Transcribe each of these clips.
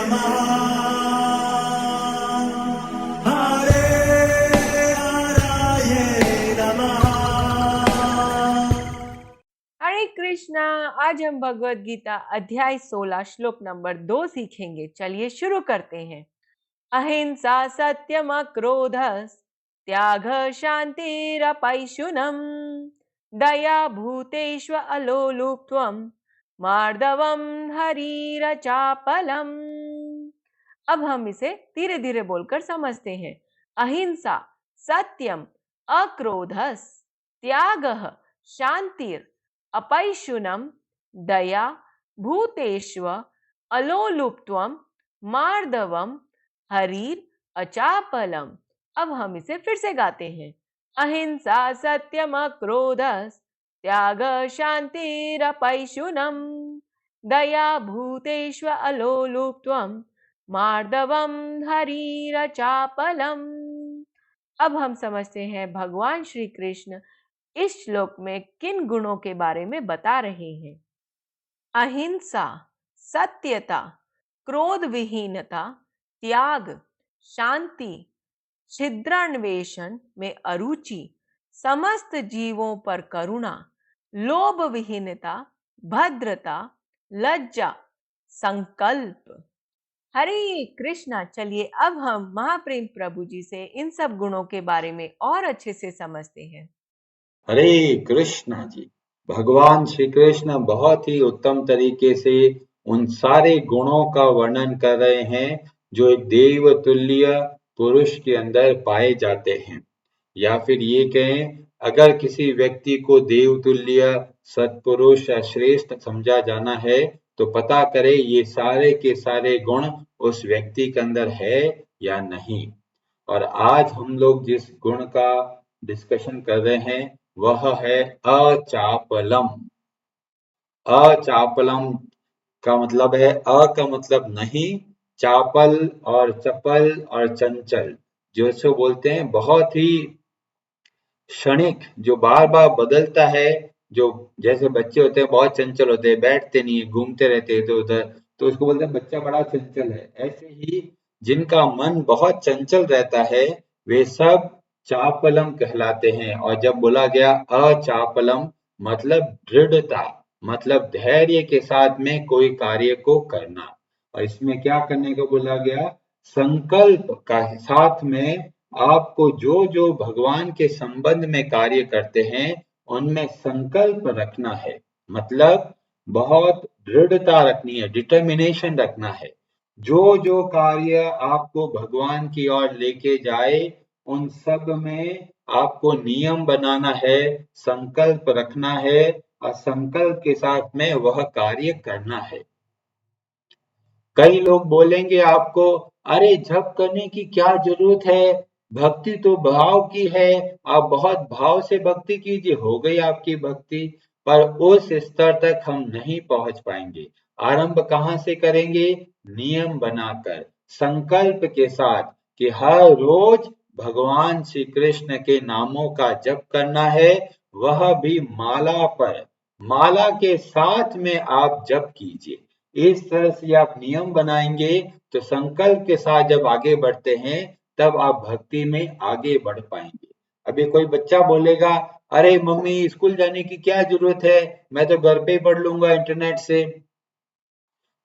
नमः हरे हराय नमः। हरे कृष्णा। आज हम भगवत गीता अध्याय 16 श्लोक नंबर 2 सीखेंगे। चलिए शुरू करते हैं। अहिंसा सत्यम क्रोध त्याग शांतिरपैशुनम दया भूतेष्व अलोलुप्त्वम मार्दवम हरीरचापलम। अब हम इसे धीरे धीरे बोलकर समझते हैं। अहिंसा सत्यम अक्रोधस त्यागः शांतिर अपैशुनम दया भूतेष्व अलोलुप्त्वम मार्दवम हरीर अचापलम। अब हम इसे फिर से गाते हैं। अहिंसा सत्यम क्रोधस त्याग शांतिरपैशुनम दया भूतेष्व अलोलुप्त्वम मार्दवम हरीरचापलम। अब हम समझते हैं भगवान श्री कृष्ण इस श्लोक में किन गुणों के बारे में बता रहे हैं। अहिंसा सत्यता क्रोध विहीनता त्याग शांति छिद्रान्वेषण में अरुचि समस्त जीवों पर करुणा लोभ विहीनता भद्रता लज्जा संकल्प। हरे कृष्णा। चलिए अब हम महाप्रेम प्रभु जी से इन सब गुणों के बारे में और अच्छे से समझते हैं। हरे कृष्णा जी। भगवान श्री कृष्ण बहुत ही उत्तम तरीके से उन सारे गुणों का वर्णन कर रहे हैं जो एक देव तुल्य पुरुष के अंदर पाए जाते हैं, या फिर ये कहें अगर किसी व्यक्ति को देवतुल्य सत्पुरुष या श्रेष्ठ समझा जाना है तो पता करे ये सारे के सारे गुण उस व्यक्ति के अंदर है या नहीं। और आज हम लोग जिस गुण का डिस्कशन कर रहे हैं वह है अचापलम। अचापलम का मतलब है, अ का मतलब नहीं, चापल और चपल और चंचल जो सो बोलते हैं बहुत ही क्षणिक, जो बार बार बदलता है। जो जैसे बच्चे होते हैं बहुत चंचल होते हैं, बैठते नहीं है, घूमते रहते हैं इधर उधर, तो उसको बोलते हैं बच्चा बड़ा चंचल है। ऐसे ही जिनका मन बहुत चंचल रहता है वे सब चापलम कहलाते हैं। और जब बोला गया अचापलम मतलब दृढ़ता, मतलब धैर्य के साथ में कोई कार्य को करना। और इसमें क्या करने को बोला गया, संकल्प का साथ में आपको जो जो भगवान के संबंध में कार्य करते हैं उनमें संकल्प रखना है, मतलब बहुत दृढ़ता रखनी है, डिटर्मिनेशन रखना है। जो जो कार्य आपको भगवान की ओर लेके जाए उन सब में आपको नियम बनाना है, संकल्प रखना है और संकल्प के साथ में वह कार्य करना है। कई लोग बोलेंगे आपको, अरे जप करने की क्या जरूरत है, भक्ति तो भाव की है, आप बहुत भाव से भक्ति कीजिए, हो गई आपकी भक्ति। पर उस स्तर तक हम नहीं पहुंच पाएंगे। आरंभ कहाँ से करेंगे, नियम बनाकर, संकल्प के साथ कि हर रोज भगवान श्री कृष्ण के नामों का जप करना है, वह भी माला पर, माला के साथ में आप जप कीजिए। इस तरह से आप नियम बनाएंगे तो संकल्प के साथ जब आगे बढ़ते हैं तब आप भक्ति में आगे बढ़ पाएंगे। अभी कोई बच्चा बोलेगा, अरे मम्मी स्कूल जाने की क्या जरूरत है, मैं तो घर पे ही पढ़ लूंगा इंटरनेट से।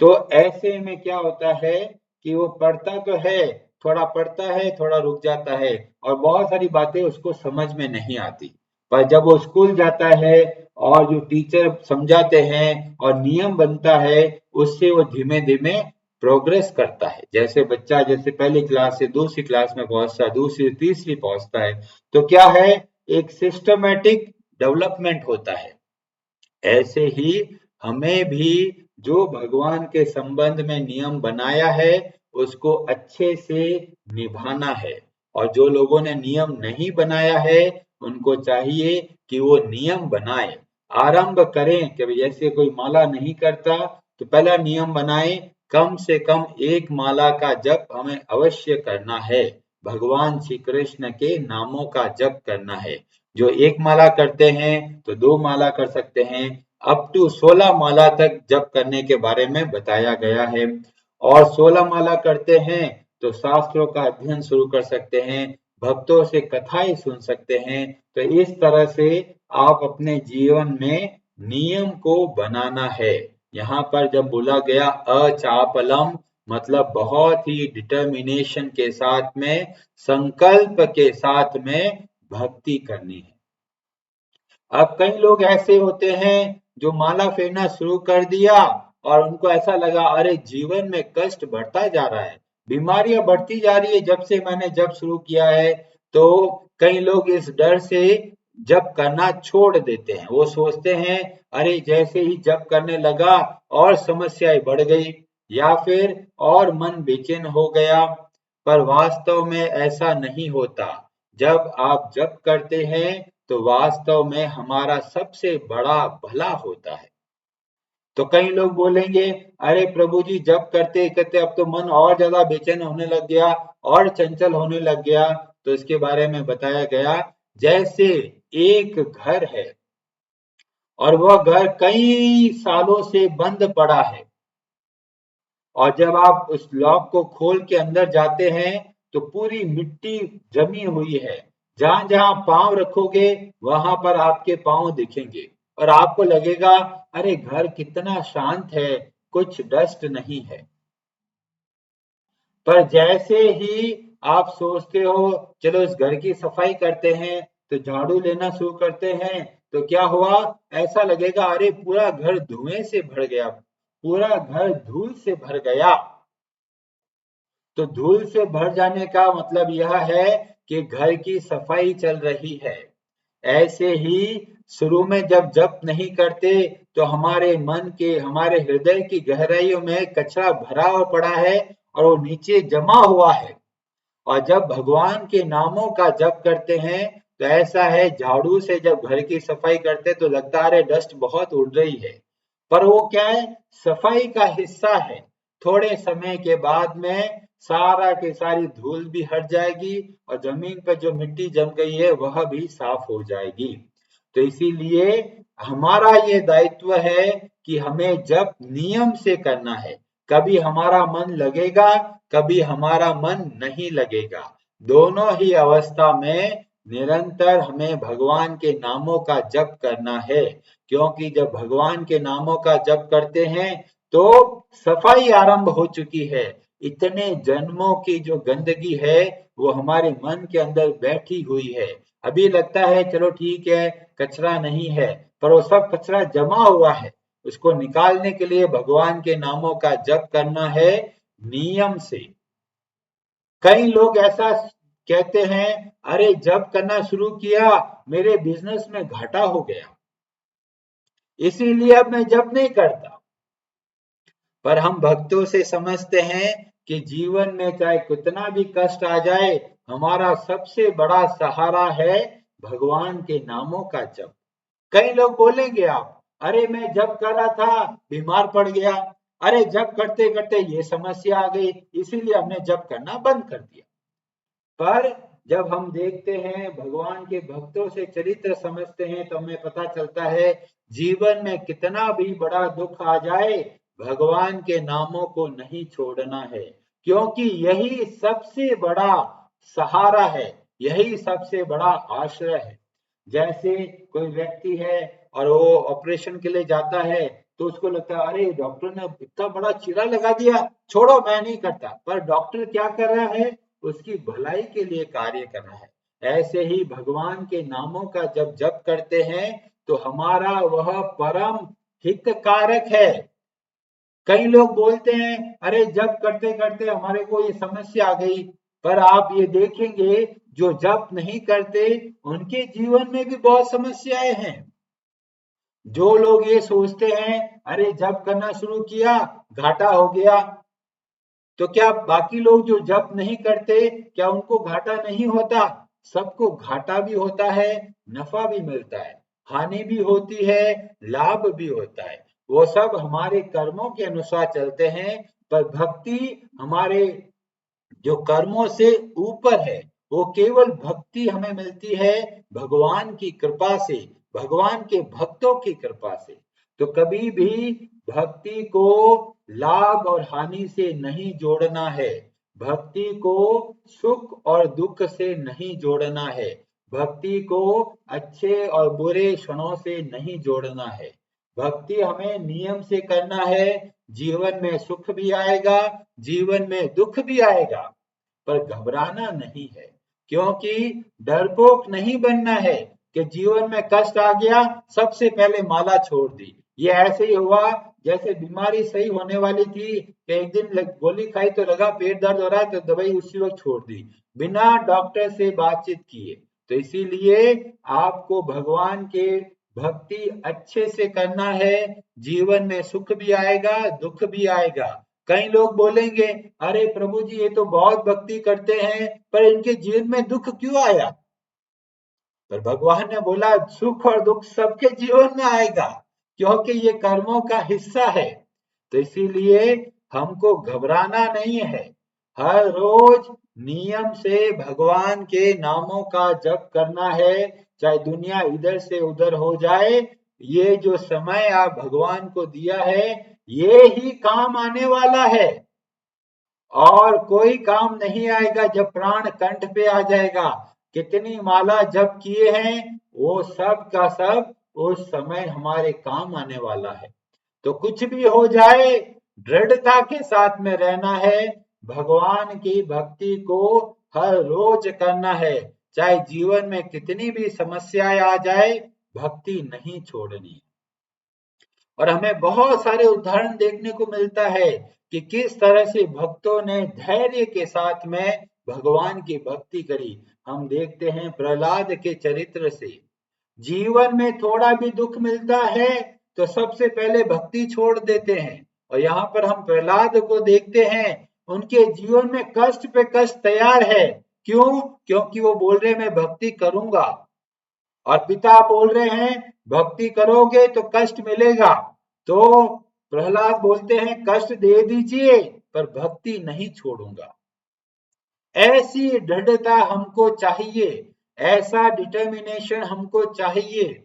तो ऐसे में क्या होता है कि वो पढ़ता तो है, थोड़ा पढ़ता है, थोड़ा रुक जाता है और बहुत सारी बातें उसको समझ में नहीं आती। पर जब वो स्कूल जाता है और जो टीचर समझाते हैं और नियम बनता है, उससे वो धीमे धीमे प्रोग्रेस करता है। जैसे बच्चा जैसे पहली क्लास से दूसरी क्लास में पहुंचता है, दूसरी तीसरी पहुंचता है, तो क्या है, एक सिस्टमेटिक डेवलपमेंट होता है। ऐसे ही हमें भी जो भगवान के संबंध में नियम बनाया है उसको अच्छे से निभाना है। और जो लोगों ने नियम नहीं बनाया है उनको चाहिए कि वो नियम बनाए, आरंभ करें कि जैसे कोई माला नहीं करता तो पहला नियम बनाए, कम से कम एक माला का जप हमें अवश्य करना है, भगवान श्री कृष्ण के नामों का जप करना है। जो एक माला करते हैं तो दो माला कर सकते हैं, अप टू 16 माला तक जप करने के बारे में बताया गया है। और 16 माला करते हैं तो शास्त्रों का अध्ययन शुरू कर सकते हैं, भक्तों से कथाएं सुन सकते हैं। तो इस तरह से आप अपने जीवन में नियम को बनाना है। यहाँ पर जब बोला गया अचापलम, मतलब बहुत ही डिटर्मिनेशन के साथ में, संकल्प के साथ में भक्ति करनी है। अब कई लोग ऐसे होते हैं जो माला फेरना शुरू कर दिया और उनको ऐसा लगा अरे जीवन में कष्ट बढ़ता जा रहा है, बीमारियां बढ़ती जा रही है जब से मैंने जप शुरू किया है। तो कई लोग इस डर से जप करना छोड़ देते हैं। वो सोचते हैं अरे जैसे ही जप करने लगा और समस्याएं बढ़ गई या फिर और मन बेचैन हो गया। पर वास्तव में ऐसा नहीं होता। जब आप जप करते हैं तो वास्तव में हमारा सबसे बड़ा भला होता है। तो कई लोग बोलेंगे अरे प्रभु जी जप करते करते अब तो मन और ज्यादा बेचैन होने लग गया और चंचल होने लग गया। तो इसके बारे में बताया गया जैसे एक घर है और वह घर कई सालों से बंद पड़ा है और जब आप उस लॉक को खोल के अंदर जाते हैं तो पूरी मिट्टी जमी हुई है। जहां जहां पांव रखोगे वहां पर आपके पांव दिखेंगे और आपको लगेगा अरे घर कितना शांत है, कुछ डस्ट नहीं है। पर जैसे ही आप सोचते हो चलो इस घर की सफाई करते हैं, तो झाड़ू लेना शुरू करते हैं, तो क्या हुआ, ऐसा लगेगा अरे पूरा घर धुएं से भर गया, पूरा घर धूल से भर गया। तो धूल से भर जाने का मतलब यह है कि घर की सफाई चल रही है। ऐसे ही शुरू में जब जप नहीं करते तो हमारे मन के, हमारे हृदय की गहराइयों में कचरा भरा हुआ पड़ा है और वो नीचे जमा हुआ है। और जब भगवान के नामों का जप करते हैं तो ऐसा है, झाड़ू से जब घर की सफाई करते तो लगता है डस्ट बहुत उड़ रही है, पर वो क्या है, सफाई का हिस्सा है। थोड़े समय के बाद में सारा की सारी धूल भी हट जाएगी और जमीन पर जो मिट्टी जम गई है वह भी साफ हो जाएगी। तो इसीलिए हमारा ये दायित्व है कि हमें जप नियम से करना है। कभी हमारा मन लगेगा, कभी हमारा मन नहीं लगेगा। दोनों ही अवस्था में निरंतर हमें भगवान के नामों का जप करना है, क्योंकि जब भगवान के नामों का जप करते हैं तो सफाई आरंभ हो चुकी है। इतने जन्मों की जो गंदगी है वो हमारे मन के अंदर बैठी हुई है। अभी लगता है चलो ठीक है कचरा नहीं है, पर वो सब कचरा जमा हुआ है। उसको निकालने के लिए भगवान के नामों का जप करना है नियम से। कई लोग ऐसा कहते हैं अरे जप करना शुरू किया, मेरे बिजनेस में घाटा हो गया, इसीलिए अब मैं जप नहीं करता। पर हम भक्तों से समझते हैं कि जीवन में चाहे कितना भी कष्ट आ जाए, हमारा सबसे बड़ा सहारा है भगवान के नामों का जप। कई लोग बोलेंगे आप अरे मैं जप कर रहा था बीमार पड़ गया, अरे जप करते करते ये समस्या आ गई इसीलिए हमने जप करना बंद कर दिया। पर जब हम देखते हैं भगवान के भक्तों से चरित्र समझते हैं तो हमें पता चलता है जीवन में कितना भी बड़ा दुख आ जाए भगवान के नामों को नहीं छोड़ना है, क्योंकि यही सबसे बड़ा सहारा है, यही सबसे बड़ा आश्रय है। जैसे कोई व्यक्ति है और वो ऑपरेशन के लिए जाता है तो उसको लगता है अरे डॉक्टर ने इतना बड़ा चीरा लगा दिया, छोड़ो मैं नहीं करता। पर डॉक्टर क्या कर रहा है, उसकी भलाई के लिए कार्य कर रहा है। ऐसे ही भगवान के नामों का जब जप करते हैं तो हमारा वह परम हितकारक है। कई लोग बोलते हैं अरे जप करते करते हमारे को ये समस्या आ गई, पर आप ये देखेंगे जो जप नहीं करते उनके जीवन में भी बहुत समस्याएं हैं। जो लोग ये सोचते हैं अरे जप करना शुरू किया घाटा हो गया, तो क्या बाकी लोग जो जप नहीं करते क्या उनको घाटा नहीं होता? सबको घाटा भी होता है, नफा भी मिलता है, हानि भी होती है, लाभ भी होता है। वो सब हमारे कर्मों के अनुसार चलते हैं। पर भक्ति हमारे जो कर्मों से ऊपर है, वो केवल भक्ति हमें मिलती है भगवान की कृपा से, भगवान के भक्तों की कृपा से। तो कभी भी भक्ति को लाभ और हानि से नहीं जोड़ना है, भक्ति को सुख और दुख से नहीं जोड़ना है, भक्ति को अच्छे और बुरे क्षणों से नहीं जोड़ना है। भक्ति हमें नियम से करना है, जीवन में सुख भी आएगा, जीवन में दुख भी आएगा, पर घबराना नहीं है, क्योंकि डरपोक नहीं बनना है कि जीवन में कष्ट आ गया सबसे पहले माला छोड़ दी। ये ऐसे ही हुआ जैसे बीमारी सही होने वाली थी कि एक दिन गोली खाई तो लगा पेट दर्द हो रहा है तो दवाई उसी वक्त छोड़ दी, बिना डॉक्टर से बातचीत किए। तो इसीलिए आपको भगवान के भक्ति अच्छे से करना है, जीवन में सुख भी आएगा, दुख भी आएगा। कई लोग बोलेंगे, अरे प्रभु जी ये तो बहुत भक्ति करते हैं पर इनके जीवन में दुख क्यों आया? पर भगवान ने बोला सुख और दुख सबके जीवन में आएगा, क्योंकि ये कर्मों का हिस्सा है। तो इसीलिए हमको घबराना नहीं है, हर रोज नियम से भगवान के नामों का जप करना है, चाहे दुनिया इधर से उधर हो जाए। ये जो समय आप भगवान को दिया है ये ही काम आने वाला है, और कोई काम नहीं आएगा जब प्राण कंठ पे आ जाएगा। कितनी माला जप किए हैं वो सब का सब उस समय हमारे काम आने वाला है। तो कुछ भी हो जाए दृढ़ता के साथ में रहना है, भगवान की भक्ति को हर रोज करना है, चाहे जीवन में कितनी भी समस्याएं आ जाए भक्ति नहीं छोड़नी। और हमें बहुत सारे उदाहरण देखने को मिलता है कि किस तरह से भक्तों ने धैर्य के साथ में भगवान की भक्ति करी। हम देखते हैं प्रहलाद के चरित्र से, जीवन में थोड़ा भी दुख मिलता है तो सबसे पहले भक्ति छोड़ देते हैं। और यहाँ पर हम प्रहलाद को देखते हैं, उनके जीवन में कष्ट पे कष्ट तैयार है। क्यों? क्योंकि वो बोल रहे मैं भक्ति करूंगा, और पिता बोल रहे हैं भक्ति करोगे तो कष्ट मिलेगा। तो प्रहलाद बोलते हैं कष्ट दे दीजिए पर भक्ति नहीं छोड़ूंगा। ऐसी दृढ़ता हमको चाहिए, ऐसा डिटर्मिनेशन हमको चाहिए।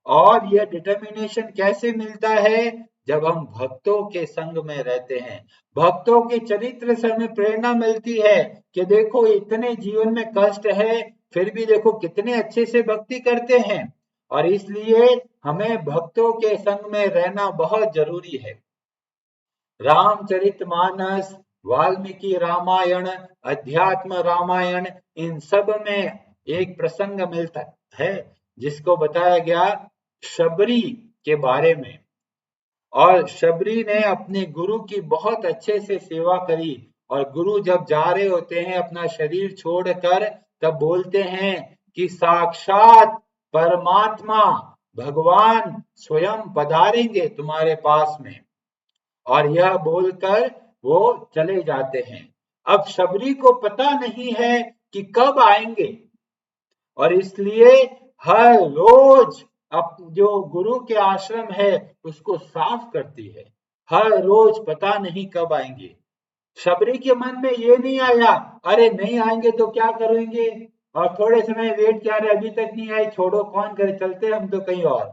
और यह डिटर्मिनेशन कैसे मिलता है? जब हम भक्तों के संग में रहते हैं, भक्तों के चरित्र से हमें प्रेरणा मिलती है कि देखो इतने जीवन में कष्ट है फिर भी देखो कितने अच्छे से भक्ति करते हैं। और इसलिए हमें भक्तों के संग में रहना बहुत जरूरी है। रामचरितमानस, वाल्मीकि रामायण, अध्यात्म रामायण, इन सब में एक प्रसंग मिलता है जिसको बताया गया शबरी के बारे में। और शबरी ने अपने गुरु की बहुत अच्छे से सेवा करी, और गुरु जब जा रहे होते हैं अपना शरीर छोड़कर तब बोलते हैं कि साक्षात परमात्मा भगवान स्वयं पधारेंगे तुम्हारे पास में, और यह बोलकर वो चले जाते हैं। अब शबरी को पता नहीं है कि कब आएंगे, और इसलिए हर रोज अब जो गुरु के आश्रम है उसको साफ करती है, हर रोज पता नहीं कब आएंगे। शबरी के मन में ये नहीं आया अरे नहीं आएंगे तो क्या करेंगे, और थोड़े समय वेट किया रहे अभी तक नहीं आए, छोड़ो कौन करे, चलते हम तो कहीं और।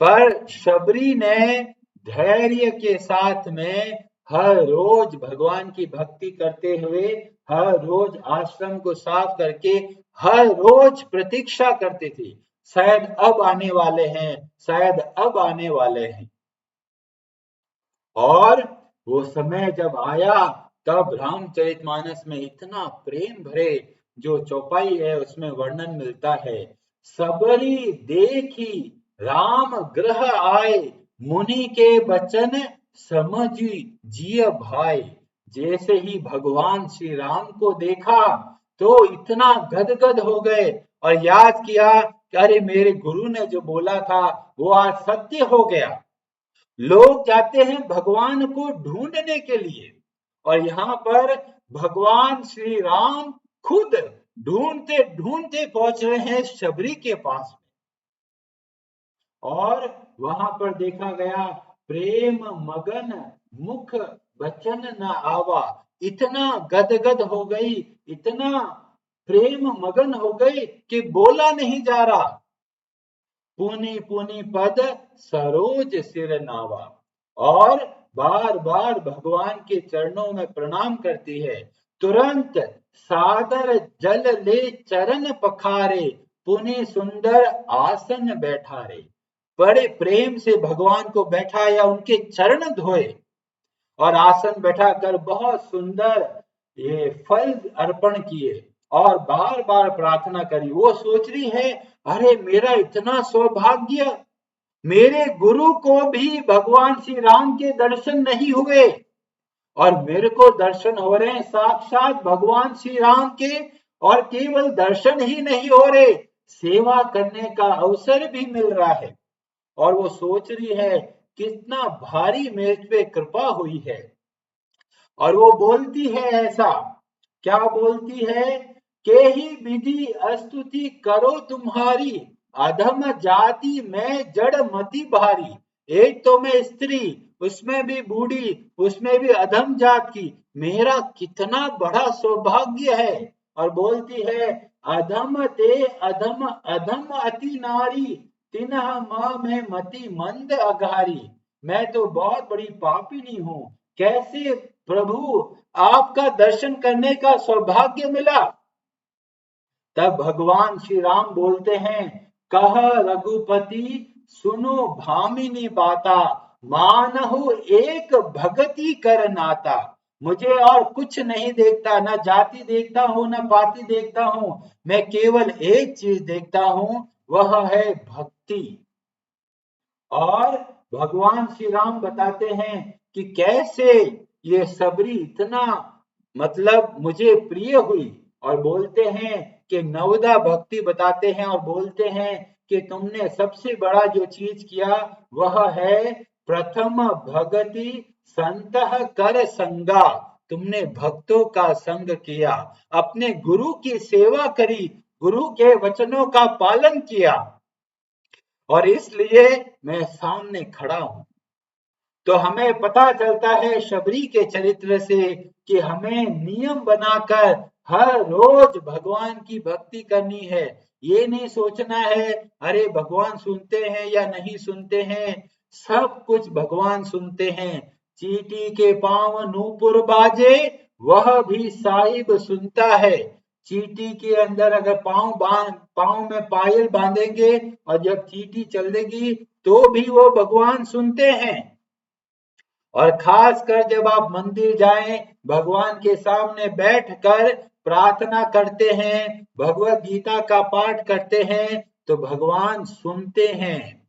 पर शबरी ने धैर्य के साथ में हर रोज भगवान की भक्ति करते हुए, हर रोज आश्रम को साफ करके हर रोज प्रतीक्षा करते थे, शायद अब आने वाले हैं, शायद अब आने वाले हैं। और वो समय जब आया तब रामचरितमानस में इतना प्रेम भरे जो चौपाई है उसमें वर्णन मिलता है, सबरी देखी राम ग्रह आए, मुनि के बचन समझी जिय भाई। जैसे ही भगवान श्री राम को देखा तो इतना गदगद हो गए और याद किया कि अरे मेरे गुरु ने जो बोला था वो आज सत्य हो गया। लोग जाते हैं भगवान को ढूंढने के लिए, और यहाँ पर भगवान श्री राम खुद ढूंढते ढूंढते पहुंच रहे हैं शबरी के पास में। और वहां पर देखा गया प्रेम मगन मुख बचन न आवा, इतना गदगद हो गई, इतना प्रेम मगन हो गई कि बोला नहीं जा रहा। पुनि पुनि पद सरोज सिर नावा। और बार बार भगवान के चरणों में प्रणाम करती है। तुरंत सादर जल ले चरण पखारे, पुनि सुंदर आसन बैठारे। बड़े प्रेम से भगवान को बैठाया, उनके चरण धोए और आसन बैठाकर बहुत सुंदर ये फल अर्पण किए और बार बार प्रार्थना करी। वो सोच रही है, अरे मेरा इतना सौभाग्य, मेरे गुरु को भी भगवान श्री राम के दर्शन नहीं हुए और मेरे को दर्शन हो रहे हैं साक्षात भगवान श्री राम के। और केवल दर्शन ही नहीं हो रहे, सेवा करने का अवसर भी मिल रहा है। और वो सोच रही है कितना भारी मेरे पे कृपा हुई है। और वो बोलती है ऐसा, क्या बोलती है, के ही विधि स्तुति करो तुम्हारी, अधम जाति में जड़ मति भारी। एक तो मैं स्त्री, उसमें भी बूढ़ी, उसमें भी अधम जात की, मेरा कितना बड़ा सौभाग्य है। और बोलती है, अधम ते अधम अधम अति नारी, तिन्ह माँ में मति मंद अघारी। मैं तो बहुत बड़ी पापिनी हूँ, कैसे प्रभु आपका दर्शन करने का सौभाग्य मिला। तब भगवान श्री राम बोलते हैं, कह रघुपति सुनो भामिनी बाता, मानहु एक भगति कर नाता। मुझे और कुछ नहीं देखता, ना जाति देखता हूँ ना पाति देखता हूँ, मैं केवल एक चीज देखता हूँ, वह है भक्ति। और भगवान श्री राम बताते हैं कि कैसे ये सबरी इतना मतलब मुझे प्रिय हुई। और बोलते हैं कि नवदा भक्ति बताते हैं और बोलते हैं कि तुमने सबसे बड़ा जो चीज किया वह है प्रथम भगति संतः कर संगा। तुमने भक्तों का संग किया, अपने गुरु की सेवा करी, गुरु के वचनों का पालन किया और इसलिए मैं सामने खड़ा हूं। तो हमें पता चलता है शबरी के चरित्र से कि हमें नियम बनाकर हर रोज भगवान की भक्ति करनी है। ये नहीं सोचना है अरे भगवान सुनते हैं या नहीं सुनते हैं, सब कुछ भगवान सुनते हैं। चींटी के पांव नूपुर बाजे, वह भी साहिब सुनता है। चींटी के अंदर अगर पांव में पायल बांधेंगे और जब चींटी चलेगी तो भी वो भगवान सुनते हैं। और खास कर जब आप मंदिर जाएं, भगवान के सामने बैठकर प्रार्थना करते हैं, भगवत गीता का पाठ करते हैं, तो भगवान सुनते हैं।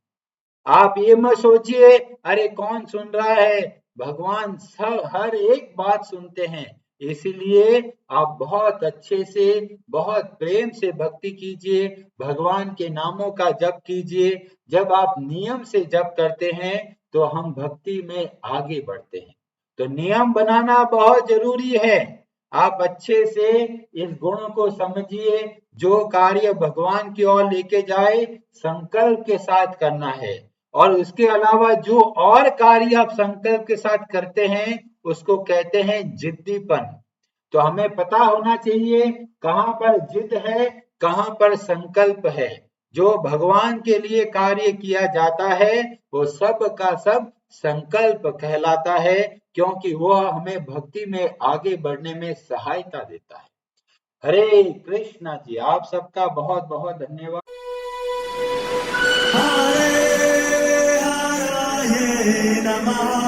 आप ये मत सोचिए अरे कौन सुन रहा है, भगवान सब हर एक बात सुनते हैं। इसीलिए आप बहुत अच्छे से, बहुत प्रेम से भक्ति कीजिए, भगवान के नामों का जप कीजिए। जब आप नियम से जप करते हैं तो हम भक्ति में आगे बढ़ते हैं। तो नियम बनाना बहुत जरूरी है। आप अच्छे से इस गुण को समझिए, जो कार्य भगवान की ओर लेके जाए संकल्प के साथ करना है। और उसके अलावा जो और कार्य आप संकल्प के साथ करते हैं उसको कहते हैं जिद्दीपन। तो हमें पता होना चाहिए कहाँ पर जिद है, कहाँ पर संकल्प है। जो भगवान के लिए कार्य किया जाता है वो सब का सब संकल्प कहलाता है, क्योंकि वह हमें भक्ति में आगे बढ़ने में सहायता देता है। हरे कृष्णा जी, आप सबका बहुत बहुत धन्यवाद। हरे नमः।